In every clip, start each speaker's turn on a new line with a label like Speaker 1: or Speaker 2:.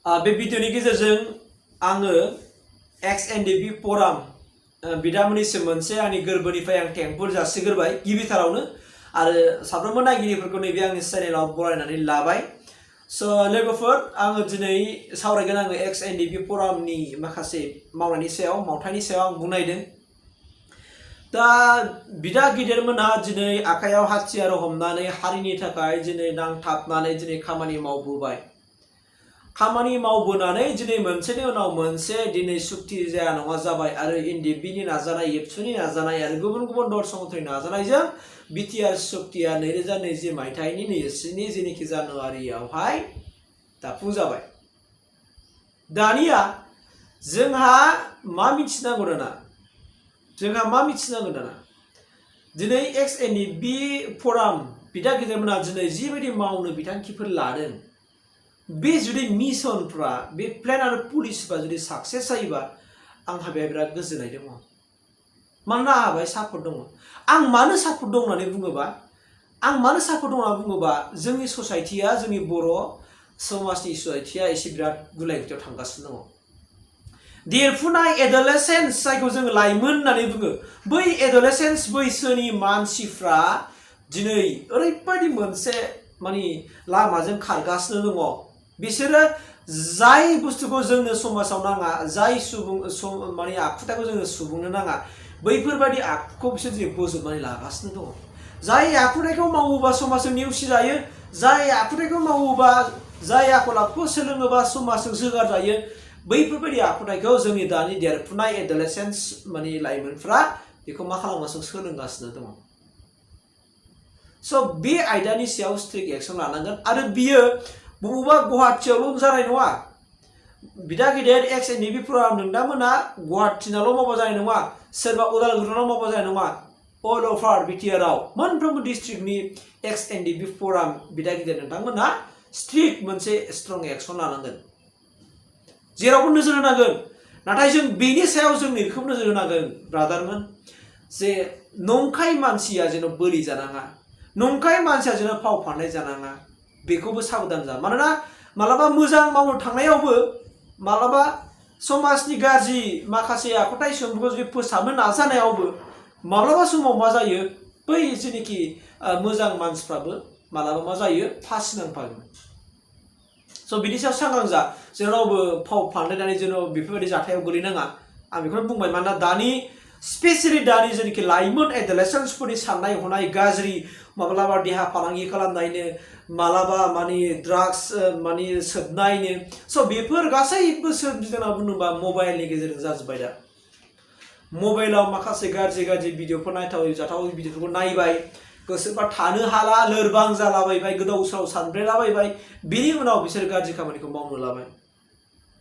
Speaker 1: बे भिडिअनि गेजेरजों आङो NDFB फोराम बिदामोननिसिम मोनसे आंनि गोरबोनिफ्राय आं थेंकफोर जासिग्रोबाय गिबिथारावनो आरो साफ्रोमबो नायगिरिफोरखौ नैबे आंनि चेनेलाव बरायनानै लाबाय। स' लोगोफोर आङो दिनै सावरायगोन आङो NDFB फोरामनि माखासे मावनायनि सायाव मावथायनि सायाव आं बुंनायदों। दा बिदा गिदिरमोनहा दिनै आखायाव हाथियार हमनानै हारिनि थाखाय दिनै नांथाबनानै दिनै खामानि मावबोबाय। खामानि मावबोनानै दिनै मोनसेनि उनाव मोनसे दिनै सुक्ति जाया नङा जाबाय आरो NDFBनि नाजानाय एबसुनि नाजानाय आरो गुबुन गुबुन दल संगठननि नाजानायजों बिटिआर सुक्तिया 2020 मायथाइनि 27 जेनिखि जानुवारियावहाय दाफुंजाबाय। दानिया जोंहा मा मिथिनांगौ दाना दिनै NDFB फोराम बिदा गिदिरमोनहा दिनै जिबायदि मावनो बिथांखिफोर लादों बे जुदि मिशनफ्रा बे प्लेन आरो पलिसिफ्रा जुदि साक्सेस जायोबा आंहा बेहाय बिराद गोजोननाय दङ। मानोना आंहा बेहाय सापर्ट दङ। आं मानो सापर्ट दं होननानै बुङोबा जोंनि ससाइटिया जोंनि बर' समाजनि ससाइटिया एसे बिराद गुलाय गुजायाव थांगासिनो दङ। देरफुनाय एडलेसेन्स जायखौ जों लाइमोन होननानै बुङो बै एडलेसेन्स बैसोनि मानसिफ्रा दिनै ओरैबायदि मोनसे माने लामाजों खारगासिनो दङ। बिसोरो जाय बुस्थुखौ जोंनो समाजाव नाङा जाय माने आखुथायखौ जोंनो सुबुंनो नाङा बैफोरबायदि आखुखौ बिसोर दिनै बोजबनानै लागासिनो दङ। जाय आखुथायखौ मावोबा समाजजों नेवसिजायो, जाय आखुथायखौ मावोबा जाय आखल आखुखौ सोलोङोबा समाजजों जोगारजायो बैफोरबायदि आखुथायखौ जोंनि दानि देरफुनाय एडलेसेन्स माने लाइमोनफ्रा बेखौ मा खालामगासिनो सोलोंगासिनो दङ। स' बे आयदानि सायाव स्ट्रिक्ट एक्सन लानांगोन आरो बियो बबेबा गुवाहाटियावल' जानाय नङा। बिदा गिदिर NDFB फोराम नोंथांमोना गुवाहाटिनाल' मावबा जानाय नङा, सोरबा उदालगुरिनाल' मावबा जानाय नङा। अल अभार बिटिआरआव मोनफ्रोमबो डिस्ट्रिक्टनि NDFB फोराम बिदा गिदिर नोंथांमोना स्ट्रिक्ट मोनसे स्ट्रं एक्सन लानांगोन। जेरावबो नोजोर होनांगोन। नाथाय जों बेनि सायाव जों बेखौ नोजोर होनांगोन ब्रादारमोन जे नंखाय मानसिया जेन' बोलि जानाङा, नंखाय मानसिया जेन' फाव फान्दाय जानाङा बेखौबो साबधान जा। मानोना मालाबा मोजां मावनो थांनायावबो मालाबा समाजनि गाज्रि माखासे आखुथाय सुबुंफोरखौ जुदि फोसाबनो नाजानायावबो माब्लाबा समाव मा जायो बै जेनोखि मोजां मानसिफ्राबो मालाबा मा जायो फासि नांफागोन। स' बिनि सायाव सांग्रां जा जेन' रावबो फाव फान्दायनानै जेन' बेफोरबायदि जाथायाव गोलैनाङा आं बेखौनो बुंबाय। मानोना दानि स्पेसियेलि दानि जेनोखि लाइमोन एडलेसेन्सफोरनि साननाय हनाय गाज्रि, माब्लाबा देहा फालांगि खालामनायनो, मालाबा माने ड्राग्स माने सोबनायनो। स' बेफोर गासैबो सोरजिना बुंनोबा मबाइलनि गेजेरजों जाजोब्बाय। दा मबाइलाव माखासे गाज्रि गाज्रि भिडिअफोर नायथावै जाथावै भिडिअफोरखौ नायबाय, गोसोबा थानो हाला, लोरबां जालाबायबाय, गोदाव सोराव सानब्रेलाबायबाय, बेनि उनाव बिसोर गाज्रि खामानिखौ मावनो लाबाय।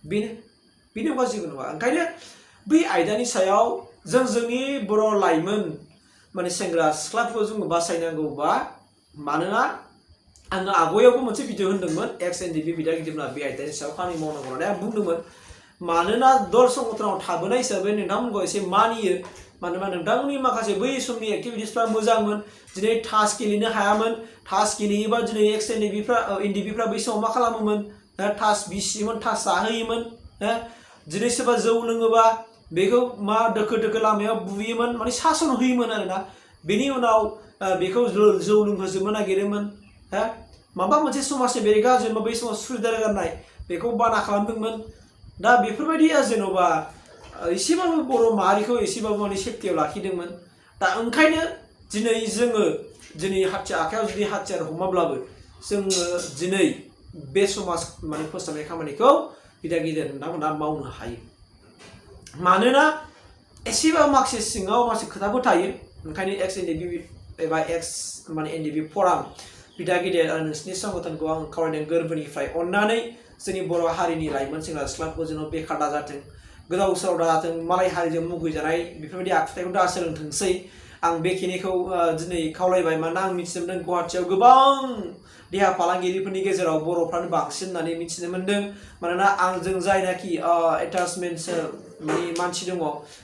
Speaker 1: बेनो गाज्रिबो नङा। ओंखायनो बै आयदानि सायाव जोंनि बर' लाइमोन माने सेंग्रा सिख्लाफोरखौ जोङो बासायनांगौबा, मानोना आङो आगयावबो मोनसे भिडिअ होन्दोंमोन NDFB बिदा गिदिरमोनहा बे आयदानि सायाव खामानि मावनांगौ होननानै आं बुंदोंमोन। मानोना दल संगठनाव थाबोनाय हिसाबै नोंथांमोनखौ एसे मानियो। मानोना नोंथांमोननि माखासे बै समनि एक्टिभिटिसफ्रा मोजांमोन। दिनै टास गेलेनो हायामोन। टास गेलेयोबा दिनै NDFBफ्रा बै समाव मा खालामोमोन, टास बिसियोमोन, टास जाहोयोमोन। दिनै सोरबा जौ लोङोबा बेखौ मा दोखो दोखो लामायाव बुयोमोन, माने सासन होयोमोन आरोना। बेनि उनाव बेखौ जौ लोंहोजोबनो नागिरोमोन। माबा मोनसे समाजनि बेरेखा जेनेबा बै समाव सुरिदार गाननाय बेखौ बादा खालामदोंमोन। दा बेफोरबायदिया जेन'बा एसेबाबो बर' माहारिखौ एसेबाबो माने सेफटियाव लाखिदोंमोन। दा ओंखायनो जोङो आखायाव जुदि हाथियार हमाब्लाबो जोङो दिनै बे समाज माने फोसाबनाय खामानिखौ बिदा गिदिर नोंथांमोनहा मावनो हायो। मानोना एसेबाबो माखासे सिङाव माखासे खोथाबो थायो। ओंखायनो NDFB एबा NDFB फोराम बिदा गिदिर आरो नोंसिनि संगठनखौ आं खावलायदों गोरबोनिफ्राय अननानै जोंनि बर' हारिनि लाइमोन सेंग्रा सिख्लाफोरखौ जेन' बेखार दाजाथों, गोदाव सोराव दाजाथों, मालाय हारिजों मुगैजानाय बेफोरबायदि आखुथायखौ दा सोलोंथोंसै। आं बेखिनिखौ दिनै खावलायबाय। मानोना आं मिथिनो मोनदों गुवाहाटियाव गोबां देहा फालांगिरिफोरनि गेजेराव बर'फ्रानो बांसिन होननानै मिथिनो मोनदों। मानोना आंजों जायनाखि एटाचमेन्ट माने मानसि दङ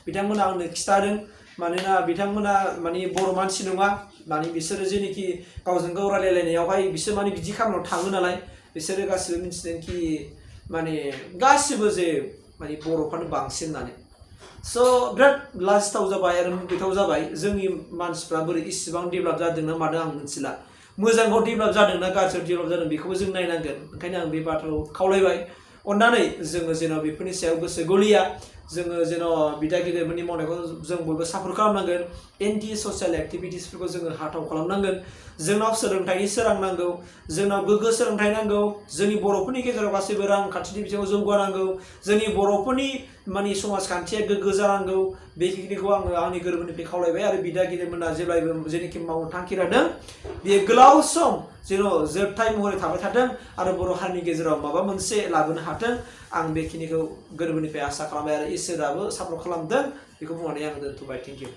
Speaker 1: बिथांमोना आंनो खिथादों। मानोना बिथांमोना माने बर' मानसि नङा, माने बिसोरो जेनोखि गावजों गाव रायलायलायनायावहाय बिसोर माने बिदि खामानियाव थाङो नालाय बिसोरो गासिबो मिथिदों कि माने गासिबो जे माने बर'फ्रानो बांसिन होननानै स' बिराद लाजिथाव जाबाय आरो मुगैथाव जाबाय जोंनि मानसिफ्रा बोरै इसिबां डेभेलप जादों ना मादों आं मिथिला मोजाङाव डेभेलप जादों ना गाज्रियाव डेभेलप जादों बेखौबो जों नायनांगोन ओंखायनो आं बे बाथ्राखौ खावलायबाय अन्नानै जोङो जेन' बेफोरनि सायाव गोसो गलिया जोङो जेन' बिदा गिदिरफोरनि मावनायखौ जों बयबो सापर्ट खालामनांगोन एन्टि ससियेल एक्टिभिटिसफोरखौ जोङो हाथाव खालामनांगोन जोंनाव सोलोंथाइनि सोरां नांगौ जोंनाव गोग्गो सोलोंथाइ नांगौ जोंनि बर'फोरनि गेजेराव गासैबो रांखान्थिनि बिथिङाव जौगानांगौ जोंनि बर'फोरनि माने समाजखान्थिया गोग्गो जानांगौ बेखिनिखौ आङो आंनि गोरबोनिफ्राय खावलायबाय आरो बिदा गिदिरमोना जेब्लायबो जेनोखि मावनो थांखि लादों बेयो गोलाव सम जेन' जोबथाय महरै थाबाय थाथों आरो बर' हारिनि गेजेराव माबा मोनसे लाबोनो हाथों आं बेखिनिखौ गोरबोनिफ्राय आसा खालामबाय आरो इसोराबो सापर्ट खालामदों बेखौ बुंनानै आं दोनथ'बाय थेंक इउ